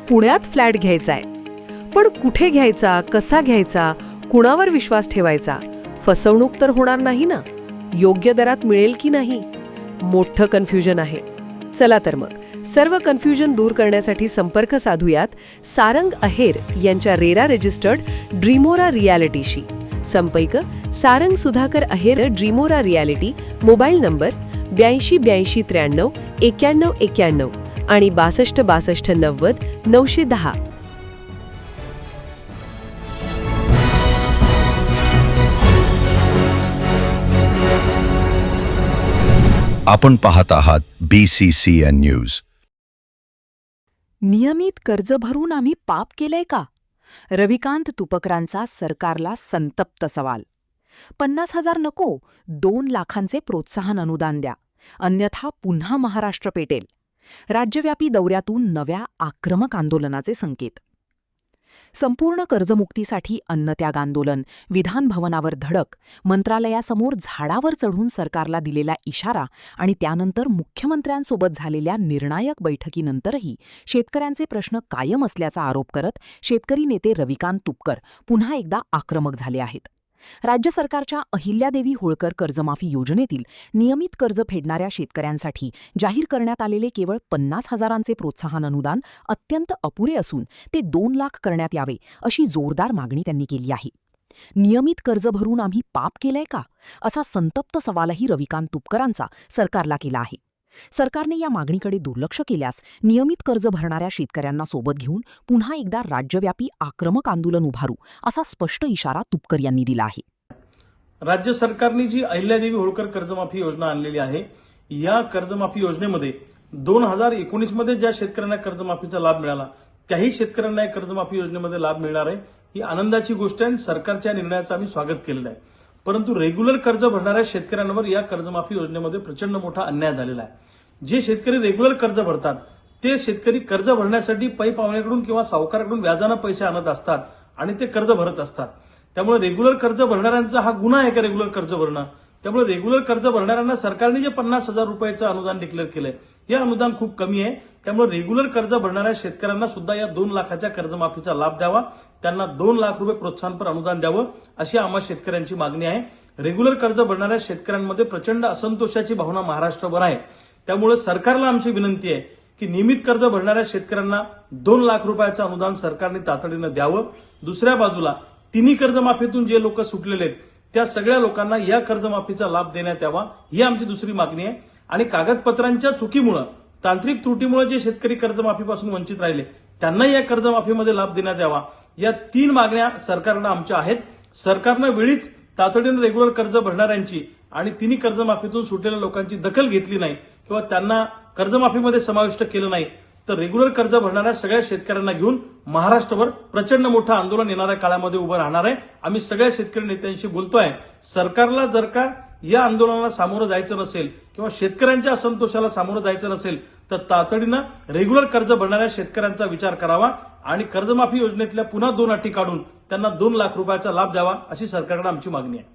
पुण्यात फ्लॅट घ्यायचा आहे. पण कुठे घ्यायचा, कसा घ्यायचा, कुणावर विश्वास ठेवायचा? फसवणूक तर होणार नाही ना? योग्य दरात मिळेल की नाही? मोठं कन्फ्युजन आहे. चला तर मग सर्व कन्फ्युजन दूर करण्यासाठी संपर्क साधूयात सारंग अहेर यांच्या रेरा रजिस्टर्ड ड्रीमोरा रियालिटीशी. संपर्क सारंग सुधाकर अहेर, ड्रीमोरा रियालिटी. मोबाईल नंबर 82 83 91 91 आणि 62 62 90 910. आपण पाहत आहात BCCN न्यूज. नियमित कर्ज भरून आम्ही पाप केलंय का? रविकांत तुपकरांचा सरकारला संतप्त सवाल. 50,000 नको, 2 लाखांचे प्रोत्साहन अनुदान द्या, अन्यथा पुन्हा महाराष्ट्र पेटेल. राज्यव्यापी दौऱ्यातून नव्या आक्रमक आंदोलनाचे संकेत. संपूर्ण कर्जमुक्तीसाठी अन्नत्याग आंदोलन, विधान भवनावर धडक, मंत्रालयासमोर झाडावर चढून सरकारला दिलेला इशारा आणि त्यानंतर मुख्यमंत्र्यांसोबत झालेल्या निर्णायक बैठकीनंतरही शेतकऱ्यांचे प्रश्न कायम असल्याचा आरोप करत शेतकरी नेते रविकांत तुपकर पुन्हा एकदा आक्रमक झाले आहेत. राज्य सरकारच्या अहिल्यादेवी होळकर कर्जमाफी योजनेतील नियमित कर्ज फेडणाऱ्या शेतकऱ्यांसाठी जाहीर करण्यात आलेले केवळ 50,000चे प्रोत्साहन अनुदान अत्यंत अपुरे असून ते 2 लाख करण्यात यावे अशी जोरदार मागणी त्यांनी केली आहे. नियमित कर्ज भरून आम्ही पाप केलंय का, असा संतप्त सवालही रविकांत तुपकरांचा सरकारला केला आहे. सरकारने या मागणीकडे दुर्लक्ष केल्यास नियमित कर्ज भरणाऱ्या शेतकऱ्यांना सोबत घेऊन पुन्हा एकदा राज्यव्यापी आक्रमक आंदोलन उभारू असा स्पष्ट इशारा तुपकर यांनी दिला आहे. राज्य सरकारने जी अहिल्यादेवी होळकर कर्जमाफी योजना आणलेली आहे, या कर्जमाफी योजनेमध्ये 2019 मध्ये ज्या शेतकऱ्यांना कर्जमाफीचा लाभ मिळाला त्याही शेतकऱ्यांना या कर्जमाफी योजनेमध्ये लाभ मिळणार आहे. ही आनंदाची गोष्ट आहे. सरकारच्या निर्णयाचं आम्ही स्वागत केलेलं आहे. परंतु रेग्युलर कर्ज भरणाऱ्या शेतकऱ्यांवर या कर्जमाफी योजनेमध्ये प्रचंड मोठा अन्याय झालेला आहे. जे शेतकरी रेग्युलर कर्ज भरतात ते शेतकरी कर्ज भरण्यासाठी पै पाहुण्याकडून किंवा सावकाराकडून व्याजानं पैसे आणत असतात आणि ते कर्ज भरत असतात. त्यामुळे रेग्युलर कर्ज भरणाऱ्यांचा हा गुन्हा आहे का रेग्युलर कर्ज भरणं? त्यामुळे रेग्युलर कर्ज भरणाऱ्यांना सरकारने जे 50,000 रुपयाचं अनुदान डिक्लेअर केलंय हे अनुदान खूप कमी आहे. त्यामुळे रेग्युलर कर्ज भरणाऱ्या शेतकऱ्यांना सुद्धा या 2 लाखाच्या कर्जमाफीचा लाभ द्यावा, त्यांना 2 लाख रुपये प्रोत्साहनपर अनुदान द्यावं अशी आम्हा शेतकऱ्यांची मागणी आहे. रेग्युलर कर्ज भरणाऱ्या शेतकऱ्यांमध्ये प्रचंड असंतोषाची भावना महाराष्ट्रभर आहे. त्यामुळे सरकारला आमची विनंती आहे की नियमित कर्ज भरणाऱ्या शेतकऱ्यांना 2 लाख रुपयाचं अनुदान सरकारने तातडीनं द्यावं. दुसऱ्या बाजूला तिन्ही कर्जमाफीतून जे लोक सुटलेले आहेत त्या सगळ्या लोकांना या कर्जमाफीचा लाभ देण्यात यावा ही आमची दुसरी मागणी आहे. आणि कागदपत्रांच्या चुकीमुळे, तांत्रिक त्रुटीमुळे जे शेतकरी कर्जमाफीपासून वंचित राहिले त्यांनाही या कर्जमाफीमध्ये लाभ देण्यात यावा. या 3 मागण्या सरकारला आमच्या आहेत. सरकारनं वेळीच तातडीनं रेग्युलर कर्ज भरणाऱ्यांची आणि तिन्ही कर्जमाफीतून सुटलेल्या लोकांची दखल घेतली नाही किंवा त्यांना कर्जमाफीमध्ये समाविष्ट केलं नाही तर रेग्युलर कर्ज भरणाऱ्या सगळ्या शेतकऱ्यांना घेऊन महाराष्ट्रभर प्रचंड मोठं आंदोलन येणाऱ्या काळामध्ये उभं राहणार आहे. आम्ही सगळ्या शेतकरी नेत्यांशी बोलतोय. सरकारला जर का या आंदोलनाला सामोरं जायचं नसेल किंवा शेतकऱ्यांच्या असंतोषाला सामोरं जायचं नसेल तर तातडीनं रेग्युलर कर्ज भरणाऱ्या शेतकऱ्यांचा विचार करावा आणि कर्जमाफी योजनेतल्या पुन्हा 2 अटी काढून त्यांना 2 लाख रुपयाचा लाभ द्यावा अशी सरकारकडे आमची मागणी आहे.